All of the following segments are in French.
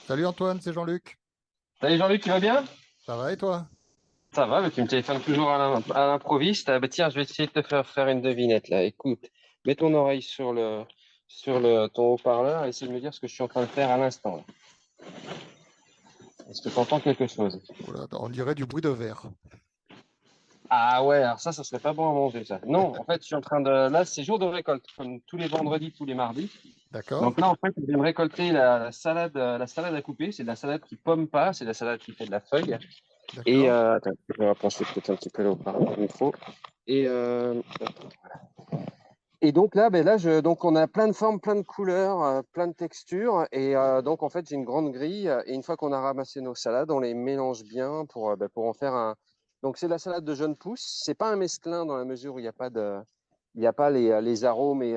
Salut Antoine, c'est Jean-Luc. Salut Jean-Luc, tu vas bien? Ça va et toi? Ça va, mais tu me téléphones toujours à l'improviste. Ah, bah, tiens, je vais essayer de te faire une devinette là. Écoute, mets ton oreille ton haut-parleur et essaie de me dire ce que je suis en train de faire à l'instant là. Est-ce que tu entends quelque chose? Oula, on dirait du bruit de verre. Ah ouais, alors ça serait pas bon à manger ça. Non, en fait, je suis en train de. Là, c'est jour de récolte, comme tous les vendredis, tous les mardis. D'accord? Donc là, en fait, je viens de récolter la salade à couper. C'est de la salade qui pomme pas, c'est de la salade qui fait de la feuille. Et D'accord? attends, je vais rapprocher peut-être un petit peu le haut-parleur, le micro. Et Et donc là, donc on a plein de formes, plein de couleurs, plein de textures. Et donc en fait, j'ai une grande grille. Et une fois qu'on a ramassé nos salades, on les mélange bien pour en faire un. Donc c'est de la salade de jeunes pousses. C'est pas un mesclin dans la mesure où il y a pas les arômes et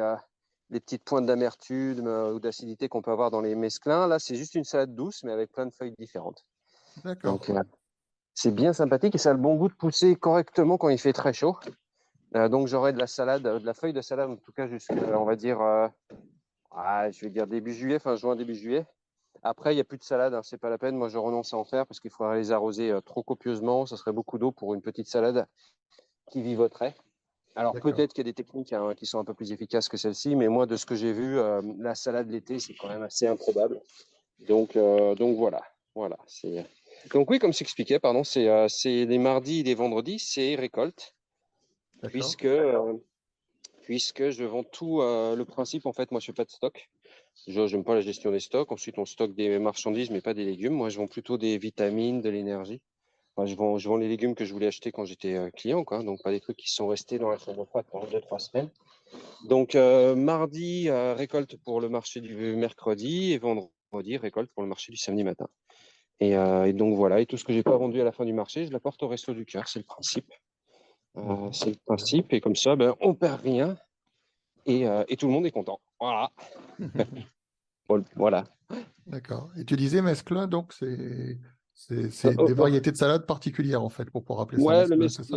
les petites pointes d'amertume ou d'acidité qu'on peut avoir dans les mesclins. Là, c'est juste une salade douce, mais avec plein de feuilles différentes. D'accord. Donc c'est bien sympathique et ça a le bon goût de pousser correctement quand il fait très chaud. Donc j'aurai de la salade, de la feuille de salade en tout cas jusqu'à, on va dire, je vais dire début juillet, fin juin, début juillet. Après, il n'y a plus de salade, hein, c'est pas la peine. Moi, je renonce à en faire parce qu'il faudrait les arroser trop copieusement. Ça serait beaucoup d'eau pour une petite salade qui vivoterait. Alors D'accord. peut-être qu'il y a des techniques hein, qui sont un peu plus efficaces que celle-ci, mais moi, de ce que j'ai vu, la salade l'été, c'est quand même assez improbable. Donc voilà, voilà. Donc oui, comme s'expliquait, pardon, c'est les mardis et les vendredis, c'est récolte, D'accord. puisque puisque je vends tout. Le principe, en fait, moi, je fais pas de stock. Je n'aime pas la gestion des stocks. Ensuite, on stocke des marchandises, mais pas des légumes. Moi, je vends plutôt des vitamines, de l'énergie. Enfin, je vends les légumes que je voulais acheter quand j'étais client, quoi. Donc, pas des trucs qui sont restés dans la chambre froide pendant 2, 3 semaines. Donc, mardi, récolte pour le marché du mercredi et vendredi, récolte pour le marché du samedi matin. Et donc, voilà. Et tout ce que j'ai pas vendu à la fin du marché, je l'apporte au Resto du Cœur. C'est le principe. Mhm. C'est le principe. Et comme ça, ben, on perd rien et tout le monde est content. Voilà. Voilà. D'accord. Et tu disais mesclun, donc Euh, c'est euh, des euh, variétés de salade particulières en fait pour pouvoir appeler ça ouais, mesclun, c'est ça?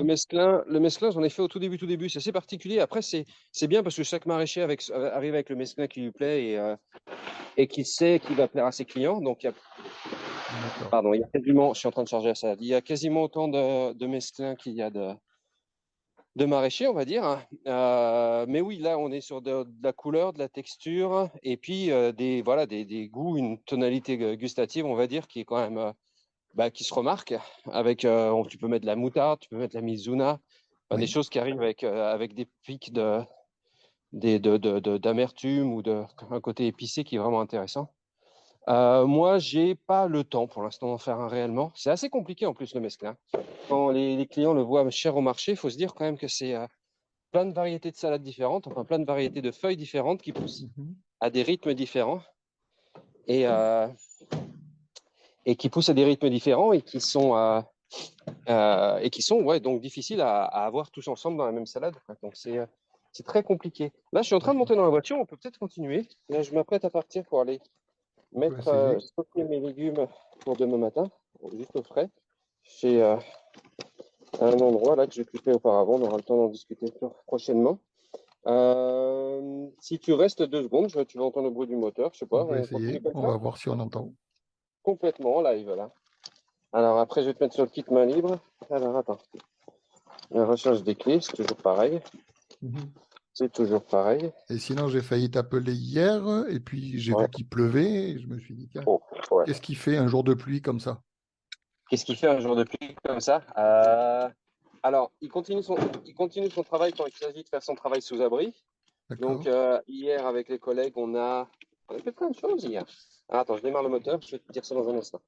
le mesclin, j'en ai fait au tout début. C'est assez particulier. Après, c'est bien parce que chaque maraîcher arrive avec le mesclin qui lui plaît et qui sait qu'il va plaire à ses clients. Donc, D'accord. pardon, il y a quasiment, je suis en train de charger la salade. Il y a quasiment autant de mesclins qu'il y a de maraîchers, on va dire. Mais oui, là, on est sur de la couleur, de la texture et puis voilà, des goûts, une tonalité gustative, on va dire, qui est quand même qui se remarque avec tu peux mettre de la moutarde, tu peux mettre de la mizuna, enfin, des Oui. choses qui arrivent avec des pics d'amertume ou un côté épicé qui est vraiment intéressant. Moi, j'ai pas le temps pour l'instant d'en faire un réellement. C'est assez compliqué en plus le mesclin. Quand les clients le voient cher au marché, il faut se dire quand même que c'est plein de variétés de salades différentes, enfin plein de variétés de feuilles différentes qui poussent Mhm. à des rythmes différents et, euh, et qui poussent à des rythmes différents et qui sont ouais, donc difficiles à avoir tous ensemble dans la même salade, quoi. Donc c'est très compliqué. Là, je suis en train de D'accord. monter dans la voiture, on peut peut-être continuer. Là, je m'apprête à partir pour aller On peut essayer. stocker mes légumes pour demain matin, juste au frais. J'ai un endroit là que j'ai occupé auparavant, on aura le temps d'en discuter prochainement. Si tu restes 2 secondes, tu vas entendre le bruit du moteur, je sais pas, On peut on essayer. continue comme On ça? va voir si on entend. Complètement en live là. Alors après, je vais te mettre sur le kit main libre. Alors attends, la recherche des clés, c'est toujours pareil. Mhm. C'est toujours pareil. Et sinon, j'ai failli t'appeler hier et puis j'ai Ouais. vu qu'il pleuvait et je me suis dit, tiens, Oh, ouais. qu'est-ce qu'il fait un jour de pluie comme ça? Qu'est-ce qu'il fait un jour de pluie comme ça? Alors, il continue son travail quand il s'agit de faire son travail sous abri. Donc, D'accord. hier, avec les collègues, on a fait plein de choses hier. Ah, attends, je démarre le moteur, je vais te dire ça dans un instant.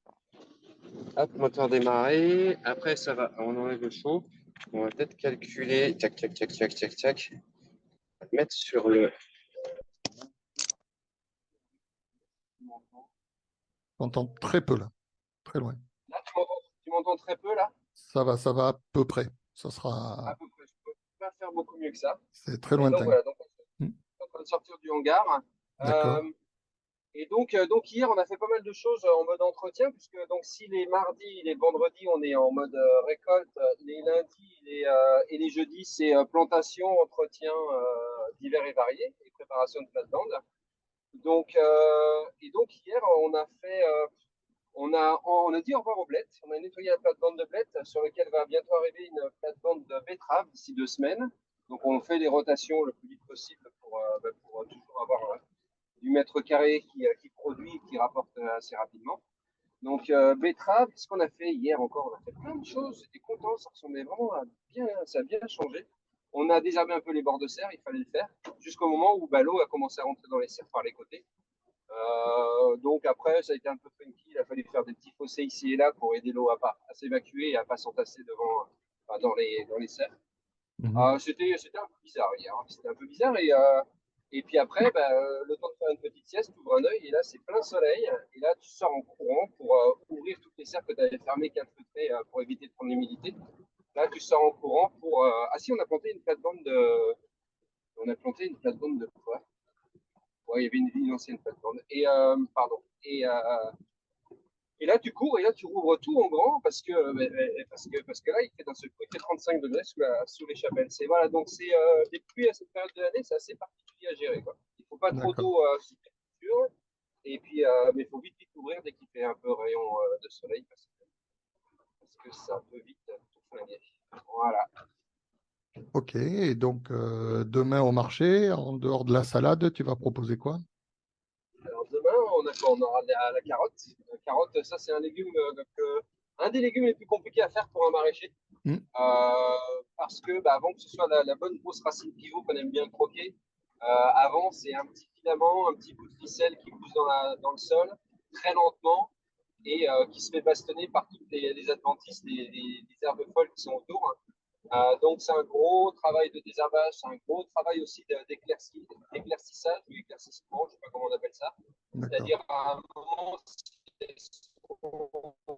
Hop, moteur démarré. Après, ça va, on enlève le chaud. On va peut-être calculer. Tac, tac, tac, tac, tac, tac. Mettre sur le. On entend très peu là, très loin. Là, tu m'entends très peu, là? Ça va à peu près. Ça À sera, peu près. Je peux pas faire beaucoup mieux que ça. c'est très Et donc, lointain. voilà. Donc, on Hmm. est en train de sortir du hangar. D'accord. Euh, et donc hier, on a fait pas mal de choses en mode entretien, puisque donc si les mardis, les vendredis, on est en mode récolte, les lundis et les jeudis, c'est plantation, entretien divers et variés, et préparation de plate-bande. Donc hier, on a fait. On a dit au revoir aux blettes. On a nettoyé la plate-bande de blettes sur laquelle va bientôt arriver une plate-bande de betteraves d'ici 2 semaines. Donc on fait les rotations le plus vite possible pour toujours avoir du mètre carré qui produit, qui rapporte assez rapidement. Donc betterave, qu'est-ce qu'on a fait hier encore? On a fait plein de choses, j'étais content, ça ressemblait vraiment à bien, ça a bien changé. On a désherbé un peu les bords de serre, il fallait le faire, jusqu'au moment où l'eau a commencé à rentrer dans les serres par les côtés. Donc après, ça a été un peu funky. Il a fallu faire des petits fossés ici et là pour aider l'eau à s'évacuer et à pas s'entasser dans les serres. C'était un peu bizarre hier. Hein. C'était un peu bizarre. Et puis après, le temps de faire une petite sieste, tu ouvres un œil et là, c'est plein soleil. Et là, tu sors en courant pour ouvrir toutes les serres que tu avais fermées, calfeutrées pour éviter de prendre l'humidité. Là, tu sors en courant pour. Ah si, on a planté une plate-bande de. On a planté une plate-bande de quoi? Ouais, il y avait une ancienne plate-bande. Pardon. Et là, tu cours et là, tu rouvres tout en grand parce que là, il fait d'un seul coup, il fait 35 degrés sous les chapelles. Voilà, donc c'est les pluies à cette période de l'année, c'est assez particulier à gérer. Quoi. Il ne faut pas trop d'eau sous température. Et puis, mais il faut vite ouvrir dès qu'il fait un peu rayon de soleil parce que ça peut vite tout flinguer. Voilà. Ok, et donc demain au marché, en dehors de la salade, tu vas proposer quoi? Alors demain, on aura la carotte. La carotte, ça c'est un légume, un des légumes les plus compliqués à faire pour un maraîcher. Hmm. Parce que avant que ce soit la bonne grosse racine pivot qu'on aime bien croquer, avant c'est un petit filament, un petit bout de ficelle qui pousse dans le sol très lentement et qui se fait bastonner par toutes les adventices, les herbes folles qui sont autour. Donc c'est un gros travail de désherbage, c'est un gros travail aussi d'éclaircissage ou éclaircissement, je ne sais pas comment on appelle ça. C'est-à-dire à un moment,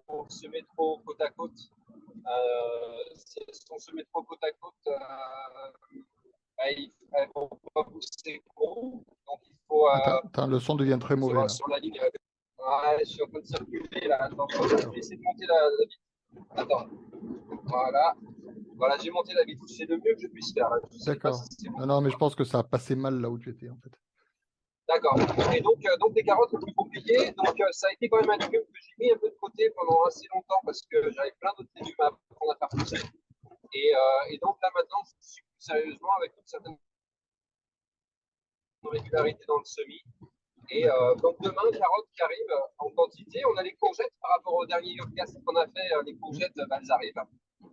on se met trop côte à côte. Si on se met trop côte à côte, il ne faut pas pousser gros. Donc il faut Attends, le son devient très mauvais là. sur la ligne. Je suis en train de circuler là. Attends, je vais essayer de monter la vitre. Attends. Voilà. Voilà, j'ai monté la vitre. C'est le mieux que je puisse faire. Là. Je sais pas D'accord. si c'est bon. Non, mais je pense que ça a passé mal là où tu étais en fait. D'accord. Et donc les carottes, c'est plus compliqué. Donc, ça a été quand même un légume que j'ai mis un peu de côté pendant assez longtemps parce que j'avais plein d'autres légumes à apprendre à faire pousser. Et donc, là, maintenant, je suis plus sérieusement avec une certaine régularité dans le semis. Et donc, demain, carottes qui arrivent en quantité. On a les courgettes par rapport au dernier podcast qu'on a fait. Les courgettes, elles arrivent.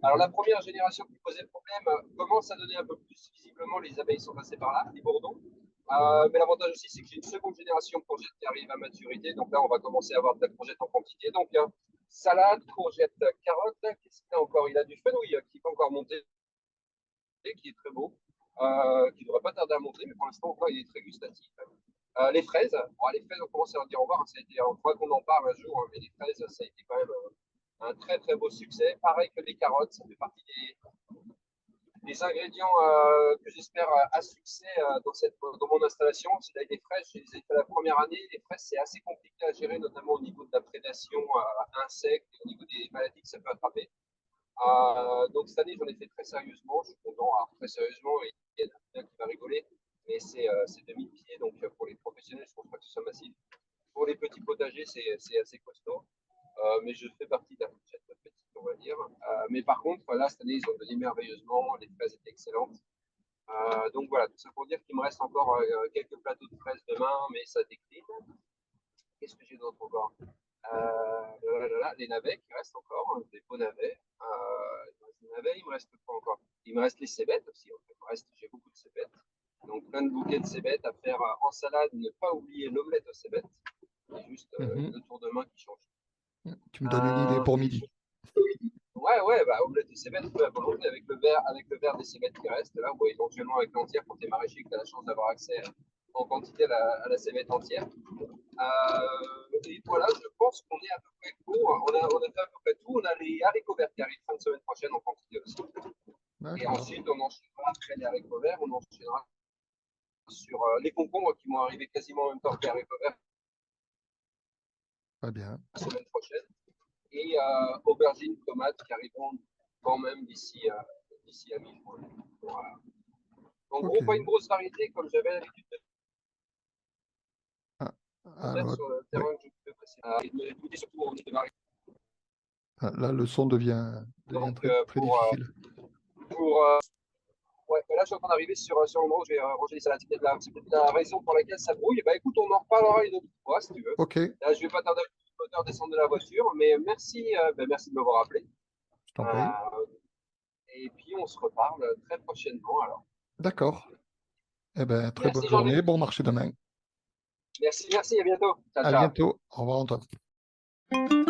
Alors, la première génération qui posait problème commence à donner un peu plus. Visiblement, les abeilles sont passées par là, les bourdons. Mais l'avantage aussi, c'est que j'ai une seconde génération de courgettes qui arrive à maturité. Donc là, on va commencer à avoir de la courgette en quantité. Donc, salade, courgette, carotte. Qu'est-ce qu'il a encore? Il a du fenouil qui peut encore monter, qui est très beau, qui ne devrait pas tarder à monter, mais pour l'instant, encore, il est très gustatif. Les fraises, les fraises, on commence à leur dire au revoir. Ça a été, on croit qu'on en parle un jour, mais les fraises, ça a été quand même un très très beau succès. Pareil que les carottes, ça fait partie des ingrédients que j'espère à succès dans mon installation. C'est avec les fraises, je les ai fait la première année. Les fraises, c'est assez compliqué à gérer, notamment au niveau de la prédation insectes et au niveau des maladies que ça peut attraper. Donc cette année, j'en ai fait très sérieusement. Je suis content. Alors, très sérieusement, il y a quelqu'un qui va rigoler, mais c'est 2000 pieds. Donc pour les professionnels, je ne pense pas que ce soit massif. Pour les petits potagers, c'est assez costaud. Mais je fais partie de la fourchette petite, on va dire. Mais par contre, là, cette année, ils ont donné merveilleusement. Les fraises étaient excellentes. Donc voilà, tout ça pour dire qu'il me reste encore quelques plateaux de fraises demain, mais ça décline. Qu'est-ce que j'ai d'autre encore? Les navets qui restent encore, des beaux navets. Il me reste quoi encore? Il me reste les cébettes aussi. J'ai beaucoup de cébettes. Donc plein de bouquets de cébettes à faire en salade. Ne pas oublier l'omelette aux cébettes. C'est juste le tour de main qui change. Tu me donnes une idée pour Et midi. Ouais, omelette de cébettes à volonté avec le verre des cébettes qui reste là, ou éventuellement avec l'entière quand tu es maraîcher et que tu as la chance d'avoir accès en quantité à la cébette entière. Et voilà, je pense qu'on est à peu près court. On a fait à peu près tout. On a les haricots verts qui arrivent fin de semaine prochaine en quantité aussi. Et ensuite, on enchaînera après les haricots verts, on enchaînera sur les concombres qui vont arriver quasiment en même temps que les haricots verts Très bien. la semaine prochaine. Et aubergines, tomates qui arriveront quand même d'ici à mi-juin. Voilà. En gros, pas une grosse variété comme j'avais l'habitude de faire Alors, sur le terrain que je Écoutez, surtout au démarrage. Là, le son devient Donc, très difficile. Ouais, là, je suis en train d'arriver sur l'endroit où je vais ranger les salades. C'est peut-être la raison pour laquelle ça brouille. Bah écoute, on en reparlera une autre fois, si tu veux. Ok, Là, je vais pas tarder à moteur descendre de la voiture, mais merci, merci de m'avoir appelé. je t'en prie. Et puis, on se reparle très prochainement, alors. D'accord. Eh ben, très Merci, bonne Jean-Luc. journée, bon marché demain. Merci, à bientôt. Ciao, À ciao. bientôt. Au revoir, Antoine.